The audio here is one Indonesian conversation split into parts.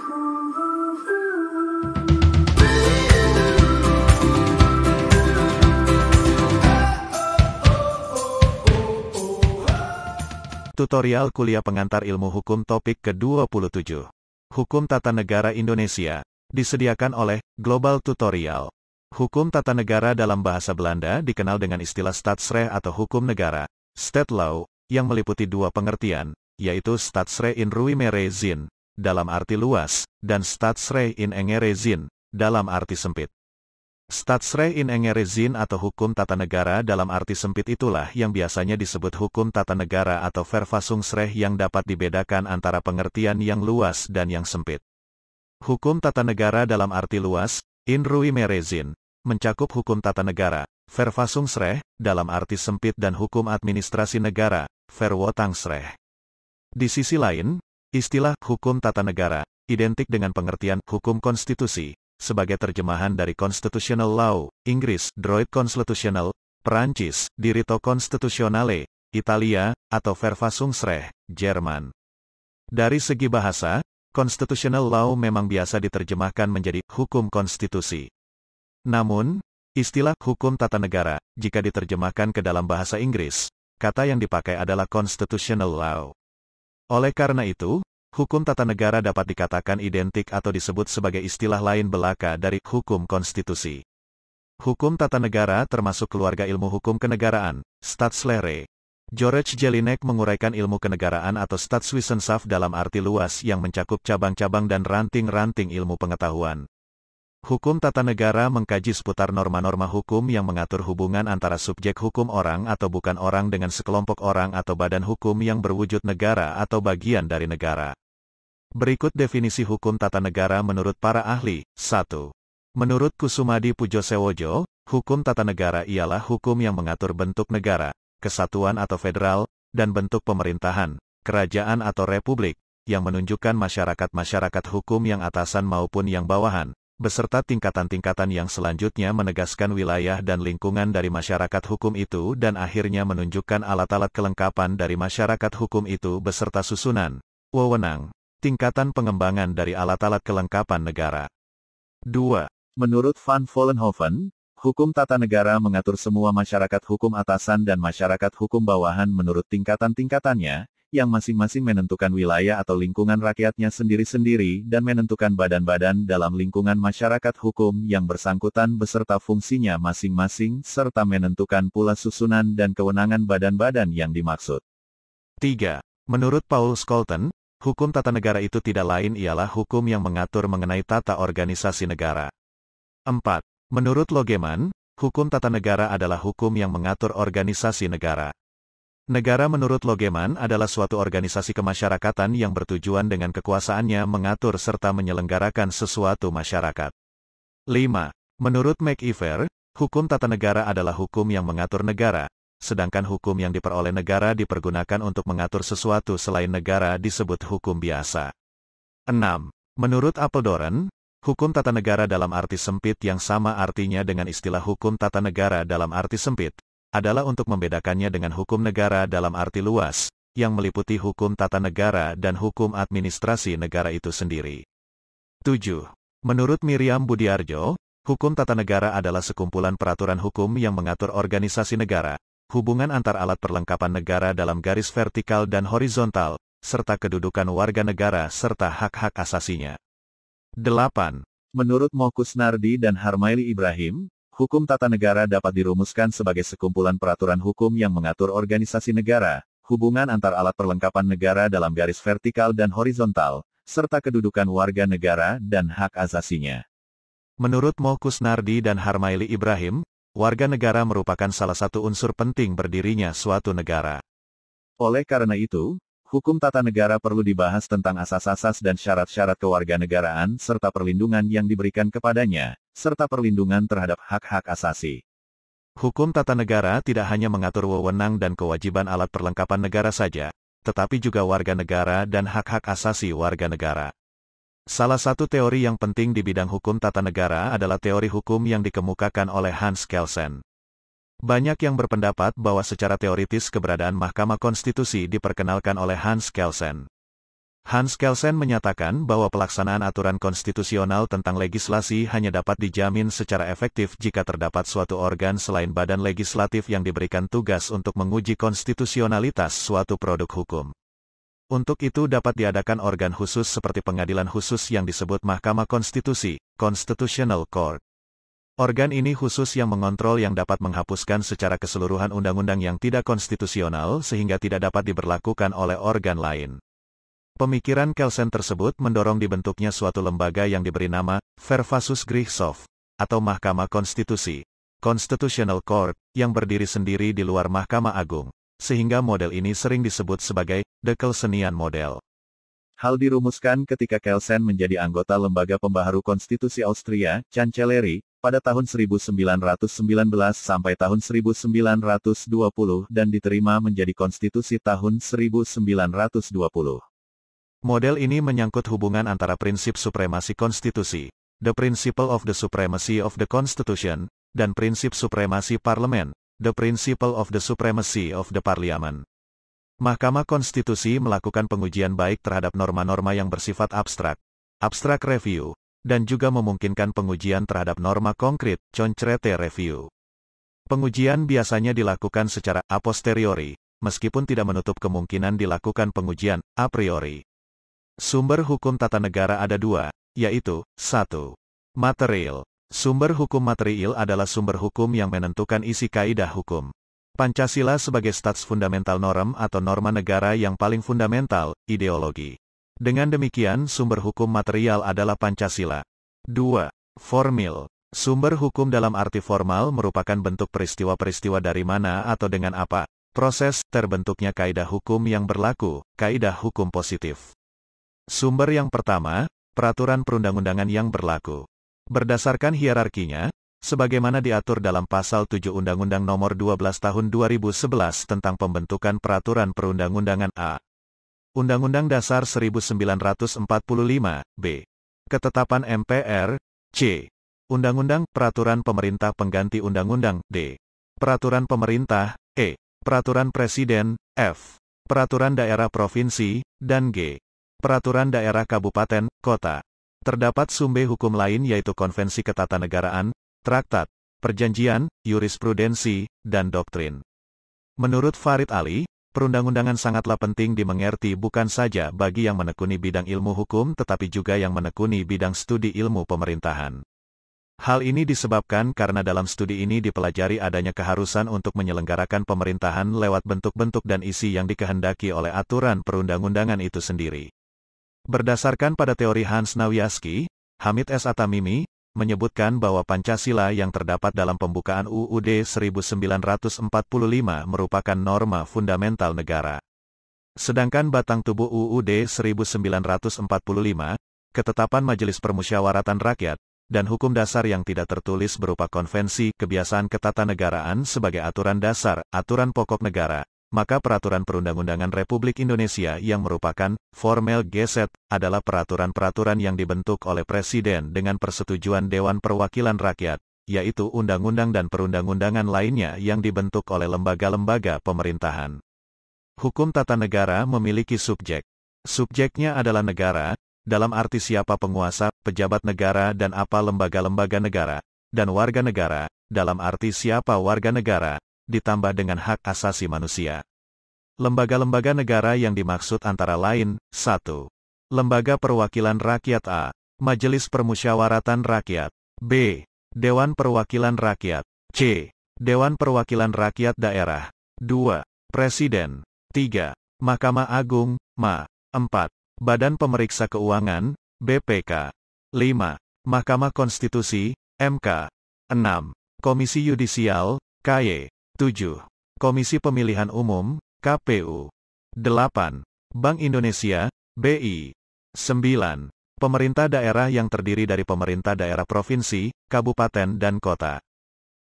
Tutorial kuliah pengantar ilmu hukum topik ke-27. Hukum Tata Negara Indonesia, disediakan oleh Global Tutorial. Hukum tata negara dalam bahasa Belanda dikenal dengan istilah Staatsrecht atau hukum negara, state law, yang meliputi dua pengertian, yaitu Staatsrecht in ruimere zin, dalam arti luas, dan Staatsrecht in engere zin, dalam arti sempit. Staatsrecht in engere zin atau hukum tata negara dalam arti sempit itulah yang biasanya disebut hukum tata negara atau Verfassungsrecht yang dapat dibedakan antara pengertian yang luas dan yang sempit. Hukum tata negara dalam arti luas, in ruimere zin, mencakup hukum tata negara, Verfassungsrecht, dalam arti sempit dan hukum administrasi negara, Verwaltungsrecht. Di sisi lain, istilah hukum tata negara identik dengan pengertian hukum konstitusi, sebagai terjemahan dari Constitutional Law, Inggris, Droit Constitutionnel, Perancis, Diritto Costituzionale, Italia, atau Verfassungsrecht, Jerman. Dari segi bahasa, Constitutional Law memang biasa diterjemahkan menjadi hukum konstitusi. Namun, istilah hukum tata negara, jika diterjemahkan ke dalam bahasa Inggris, kata yang dipakai adalah Constitutional Law. Oleh karena itu, hukum tata negara dapat dikatakan identik atau disebut sebagai istilah lain belaka dari hukum konstitusi. Hukum tata negara termasuk keluarga ilmu hukum kenegaraan, Staatslehre. George Jelinek menguraikan ilmu kenegaraan atau Staatswissenschaft dalam arti luas yang mencakup cabang-cabang dan ranting-ranting ilmu pengetahuan. Hukum tata negara mengkaji seputar norma-norma hukum yang mengatur hubungan antara subjek hukum orang atau bukan orang dengan sekelompok orang atau badan hukum yang berwujud negara atau bagian dari negara. Berikut definisi hukum tata negara menurut para ahli. 1. Menurut Kusumadi Pujosewojo, hukum tata negara ialah hukum yang mengatur bentuk negara, kesatuan atau federal, dan bentuk pemerintahan, kerajaan atau republik, yang menunjukkan masyarakat-masyarakat hukum yang atasan maupun yang bawahan, beserta tingkatan-tingkatan yang selanjutnya menegaskan wilayah dan lingkungan dari masyarakat hukum itu dan akhirnya menunjukkan alat-alat kelengkapan dari masyarakat hukum itu beserta susunan, wewenang, tingkatan pengembangan dari alat-alat kelengkapan negara. 2. Menurut Van Vollenhoven, hukum tata negara mengatur semua masyarakat hukum atasan dan masyarakat hukum bawahan menurut tingkatan-tingkatannya, yang masing-masing menentukan wilayah atau lingkungan rakyatnya sendiri-sendiri dan menentukan badan-badan dalam lingkungan masyarakat hukum yang bersangkutan beserta fungsinya masing-masing serta menentukan pula susunan dan kewenangan badan-badan yang dimaksud. 3. Menurut Paul Scholten, hukum tata negara itu tidak lain ialah hukum yang mengatur mengenai tata organisasi negara. 4. Menurut Logeman, hukum tata negara adalah hukum yang mengatur organisasi negara. Negara menurut Logeman adalah suatu organisasi kemasyarakatan yang bertujuan dengan kekuasaannya mengatur serta menyelenggarakan sesuatu masyarakat. 5. Menurut McIver, hukum tata negara adalah hukum yang mengatur negara, sedangkan hukum yang diperoleh negara dipergunakan untuk mengatur sesuatu selain negara disebut hukum biasa. 6. Menurut Apeldoorn, hukum tata negara dalam arti sempit yang sama artinya dengan istilah hukum tata negara dalam arti sempit, adalah untuk membedakannya dengan hukum negara dalam arti luas, yang meliputi hukum tata negara dan hukum administrasi negara itu sendiri. 7. Menurut Miriam Budiarjo, hukum tata negara adalah sekumpulan peraturan hukum yang mengatur organisasi negara, hubungan antar alat perlengkapan negara dalam garis vertikal dan horizontal, serta kedudukan warga negara serta hak-hak asasinya. 8. Menurut Mokusnardi dan Harmaili Ibrahim, hukum tata negara dapat dirumuskan sebagai sekumpulan peraturan hukum yang mengatur organisasi negara, hubungan antar alat perlengkapan negara dalam garis vertikal dan horizontal, serta kedudukan warga negara dan hak asasinya. Menurut Mokusnardi dan Harmaili Ibrahim, warga negara merupakan salah satu unsur penting berdirinya suatu negara. Oleh karena itu, hukum tata negara perlu dibahas tentang asas-asas dan syarat-syarat kewarganegaraan serta perlindungan yang diberikan kepadanya, serta perlindungan terhadap hak-hak asasi. Hukum tata negara tidak hanya mengatur wewenang dan kewajiban alat perlengkapan negara saja, tetapi juga warga negara dan hak-hak asasi warga negara. Salah satu teori yang penting di bidang hukum tata negara adalah teori hukum yang dikemukakan oleh Hans Kelsen. Banyak yang berpendapat bahwa secara teoritis keberadaan Mahkamah Konstitusi diperkenalkan oleh Hans Kelsen. Hans Kelsen menyatakan bahwa pelaksanaan aturan konstitusional tentang legislasi hanya dapat dijamin secara efektif jika terdapat suatu organ selain badan legislatif yang diberikan tugas untuk menguji konstitusionalitas suatu produk hukum. Untuk itu dapat diadakan organ khusus seperti pengadilan khusus yang disebut Mahkamah Konstitusi, Constitutional Court. Organ ini khusus yang mengontrol yang dapat menghapuskan secara keseluruhan undang-undang yang tidak konstitusional sehingga tidak dapat diberlakukan oleh organ lain. Pemikiran Kelsen tersebut mendorong dibentuknya suatu lembaga yang diberi nama Verfassungsgerichtshof, atau Mahkamah Konstitusi, Constitutional Court, yang berdiri sendiri di luar Mahkamah Agung, sehingga model ini sering disebut sebagai The Kelsenian Model. Hal dirumuskan ketika Kelsen menjadi anggota Lembaga Pembaharu Konstitusi Austria, Chancellerie, pada tahun 1919 sampai tahun 1920 dan diterima menjadi konstitusi tahun 1920. Model ini menyangkut hubungan antara prinsip supremasi konstitusi, the principle of the supremacy of the constitution, dan prinsip supremasi parlemen, the principle of the supremacy of the parliament. Mahkamah Konstitusi melakukan pengujian baik terhadap norma-norma yang bersifat abstrak, abstract review, dan juga memungkinkan pengujian terhadap norma konkret, concrete review. Pengujian biasanya dilakukan secara a posteriori, meskipun tidak menutup kemungkinan dilakukan pengujian a priori. Sumber hukum tata negara ada dua, yaitu, 1. Material. Sumber hukum material adalah sumber hukum yang menentukan isi kaidah hukum. Pancasila sebagai stats fundamental norm atau norma negara yang paling fundamental, ideologi. Dengan demikian sumber hukum material adalah Pancasila. 2. Formil. Sumber hukum dalam arti formal merupakan bentuk peristiwa-peristiwa dari mana atau dengan apa, proses terbentuknya kaidah hukum yang berlaku, kaidah hukum positif. Sumber yang pertama, peraturan perundang-undangan yang berlaku. Berdasarkan hierarkinya, sebagaimana diatur dalam Pasal 7 Undang-Undang Nomor 12 Tahun 2011 tentang pembentukan peraturan perundang-undangan A. Undang-Undang Dasar 1945, B. Ketetapan MPR, C. Undang-Undang Peraturan Pemerintah Pengganti Undang-Undang, D. Peraturan Pemerintah, E. Peraturan Presiden, F. Peraturan Daerah Provinsi, dan G. Peraturan Daerah Kabupaten, Kota. Terdapat sumber hukum lain yaitu konvensi ketatanegaraan, traktat, perjanjian, jurisprudensi, dan doktrin. Menurut Farid Ali, perundang-undangan sangatlah penting dimengerti bukan saja bagi yang menekuni bidang ilmu hukum tetapi juga yang menekuni bidang studi ilmu pemerintahan. Hal ini disebabkan karena dalam studi ini dipelajari adanya keharusan untuk menyelenggarakan pemerintahan lewat bentuk-bentuk dan isi yang dikehendaki oleh aturan perundang-undangan itu sendiri. Berdasarkan pada teori Hans Nawiaski, Hamid S. Atamimi, menyebutkan bahwa Pancasila yang terdapat dalam pembukaan UUD 1945 merupakan norma fundamental negara. Sedangkan batang tubuh UUD 1945, ketetapan Majelis Permusyawaratan Rakyat, dan hukum dasar yang tidak tertulis berupa konvensi kebiasaan ketatanegaraan sebagai aturan dasar, aturan pokok negara, maka peraturan perundang-undangan Republik Indonesia yang merupakan formal Gazette adalah peraturan-peraturan yang dibentuk oleh Presiden dengan persetujuan Dewan Perwakilan Rakyat, yaitu undang-undang dan perundang-undangan lainnya yang dibentuk oleh lembaga-lembaga pemerintahan. Hukum tata negara memiliki subjek. Subjeknya adalah negara, dalam arti siapa penguasa, pejabat negara dan apa lembaga-lembaga negara, dan warga negara, dalam arti siapa warga negara, ditambah dengan hak asasi manusia. Lembaga-lembaga negara yang dimaksud antara lain, 1. Lembaga Perwakilan Rakyat A. Majelis Permusyawaratan Rakyat. B. Dewan Perwakilan Rakyat. C. Dewan Perwakilan Rakyat Daerah. 2. Presiden. 3. Mahkamah Agung, MA. 4. Badan Pemeriksa Keuangan, BPK. 5. Mahkamah Konstitusi, MK. 6. Komisi Yudisial, KY. 7. Komisi Pemilihan Umum, KPU. 8. Bank Indonesia, BI. 9. Pemerintah daerah yang terdiri dari pemerintah daerah provinsi, kabupaten dan kota.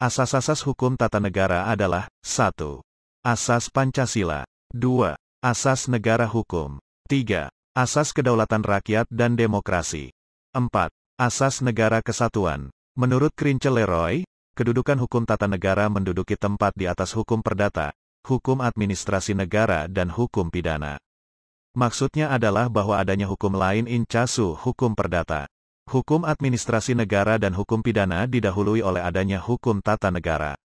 Asas-asas hukum tata negara adalah 1. Asas Pancasila. 2. Asas negara hukum. 3. Asas kedaulatan rakyat dan demokrasi. 4. Asas negara kesatuan. Menurut Krince-Leroy, kedudukan hukum tata negara menduduki tempat di atas hukum perdata, hukum administrasi negara dan hukum pidana. Maksudnya adalah bahwa adanya hukum lain incasu hukum perdata. Hukum administrasi negara dan hukum pidana didahului oleh adanya hukum tata negara.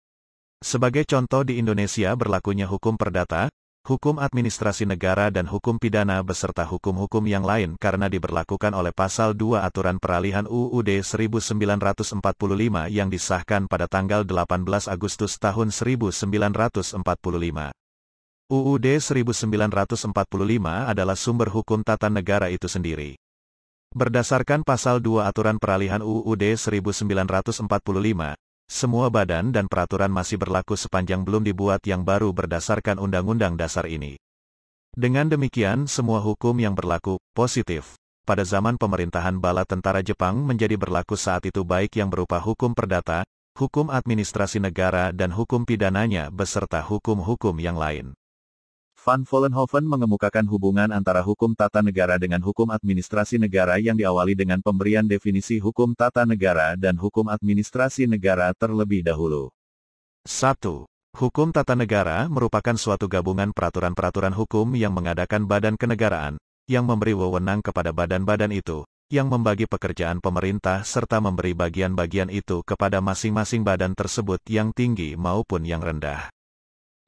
Sebagai contoh di Indonesia berlakunya hukum perdata, hukum administrasi negara dan hukum pidana beserta hukum-hukum yang lain karena diberlakukan oleh Pasal 2 Aturan Peralihan UUD 1945 yang disahkan pada tanggal 18 Agustus tahun 1945. UUD 1945 adalah sumber hukum tata negara itu sendiri. Berdasarkan Pasal 2 Aturan Peralihan UUD 1945, semua badan dan peraturan masih berlaku sepanjang belum dibuat yang baru berdasarkan Undang-Undang Dasar ini. Dengan demikian semua hukum yang berlaku, positif, pada zaman pemerintahan bala tentara Jepang menjadi berlaku saat itu baik yang berupa hukum perdata, hukum administrasi negara dan hukum pidananya beserta hukum-hukum yang lain. Van Vollenhoven mengemukakan hubungan antara hukum tata negara dengan hukum administrasi negara yang diawali dengan pemberian definisi hukum tata negara dan hukum administrasi negara terlebih dahulu. 1. Hukum tata negara merupakan suatu gabungan peraturan-peraturan hukum yang mengadakan badan kenegaraan, yang memberi wewenang kepada badan-badan itu, yang membagi pekerjaan pemerintah serta memberi bagian-bagian itu kepada masing-masing badan tersebut yang tinggi maupun yang rendah.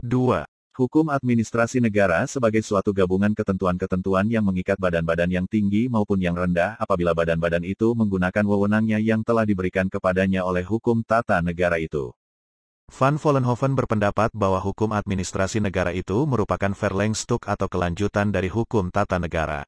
2. Hukum administrasi negara sebagai suatu gabungan ketentuan-ketentuan yang mengikat badan-badan yang tinggi maupun yang rendah apabila badan-badan itu menggunakan wewenangnya yang telah diberikan kepadanya oleh hukum tata negara itu. Van Vollenhoven berpendapat bahwa hukum administrasi negara itu merupakan verlengstuk atau kelanjutan dari hukum tata negara.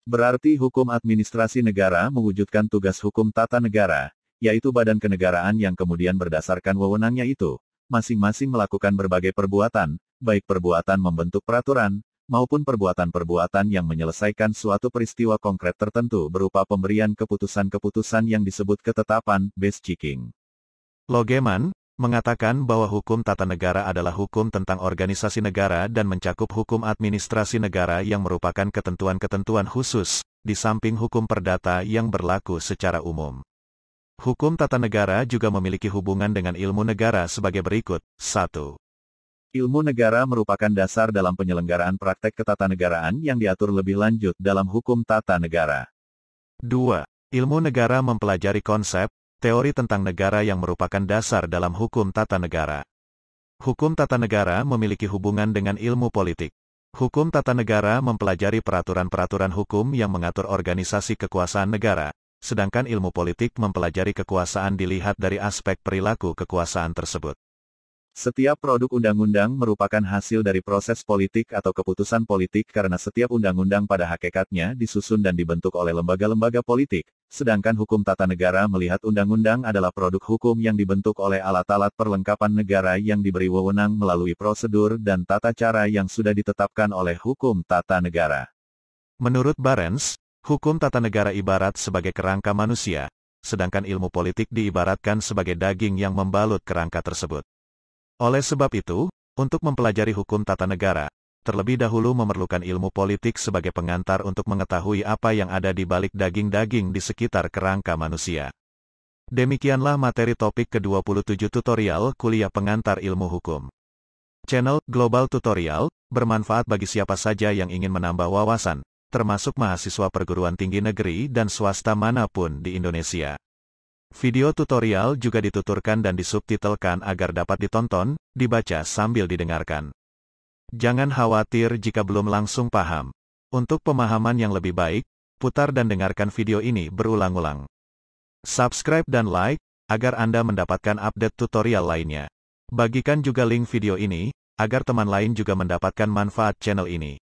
Berarti hukum administrasi negara mewujudkan tugas hukum tata negara, yaitu badan kenegaraan yang kemudian berdasarkan wewenangnya itu, masing-masing melakukan berbagai perbuatan, baik perbuatan membentuk peraturan, maupun perbuatan-perbuatan yang menyelesaikan suatu peristiwa konkret tertentu berupa pemberian keputusan-keputusan yang disebut ketetapan, base-checking. Logeman mengatakan bahwa hukum tata negara adalah hukum tentang organisasi negara dan mencakup hukum administrasi negara yang merupakan ketentuan-ketentuan khusus, di samping hukum perdata yang berlaku secara umum. Hukum tata negara juga memiliki hubungan dengan ilmu negara sebagai berikut. 1. Ilmu negara merupakan dasar dalam penyelenggaraan praktek ketatanegaraan yang diatur lebih lanjut dalam hukum tata negara. 2. Ilmu negara mempelajari konsep, teori tentang negara yang merupakan dasar dalam hukum tata negara. Hukum tata negara memiliki hubungan dengan ilmu politik. Hukum tata negara mempelajari peraturan-peraturan hukum yang mengatur organisasi kekuasaan negara, sedangkan ilmu politik mempelajari kekuasaan dilihat dari aspek perilaku kekuasaan tersebut. Setiap produk undang-undang merupakan hasil dari proses politik atau keputusan politik karena setiap undang-undang pada hakikatnya disusun dan dibentuk oleh lembaga-lembaga politik, sedangkan hukum tata negara melihat undang-undang adalah produk hukum yang dibentuk oleh alat-alat perlengkapan negara yang diberi wewenang melalui prosedur dan tata cara yang sudah ditetapkan oleh hukum tata negara. Menurut Barents, hukum tata negara ibarat sebagai kerangka manusia, sedangkan ilmu politik diibaratkan sebagai daging yang membalut kerangka tersebut. Oleh sebab itu, untuk mempelajari hukum tata negara, terlebih dahulu memerlukan ilmu politik sebagai pengantar untuk mengetahui apa yang ada di balik daging-daging di sekitar kerangka manusia. Demikianlah materi topik ke-27 tutorial kuliah pengantar ilmu hukum. Channel Global Tutorial bermanfaat bagi siapa saja yang ingin menambah wawasan, termasuk mahasiswa perguruan tinggi negeri dan swasta manapun di Indonesia. Video tutorial juga dituturkan dan disubtitelkan agar dapat ditonton, dibaca sambil didengarkan. Jangan khawatir jika belum langsung paham. Untuk pemahaman yang lebih baik, putar dan dengarkan video ini berulang-ulang. Subscribe dan like, agar Anda mendapatkan update tutorial lainnya. Bagikan juga link video ini, agar teman lain juga mendapatkan manfaat channel ini.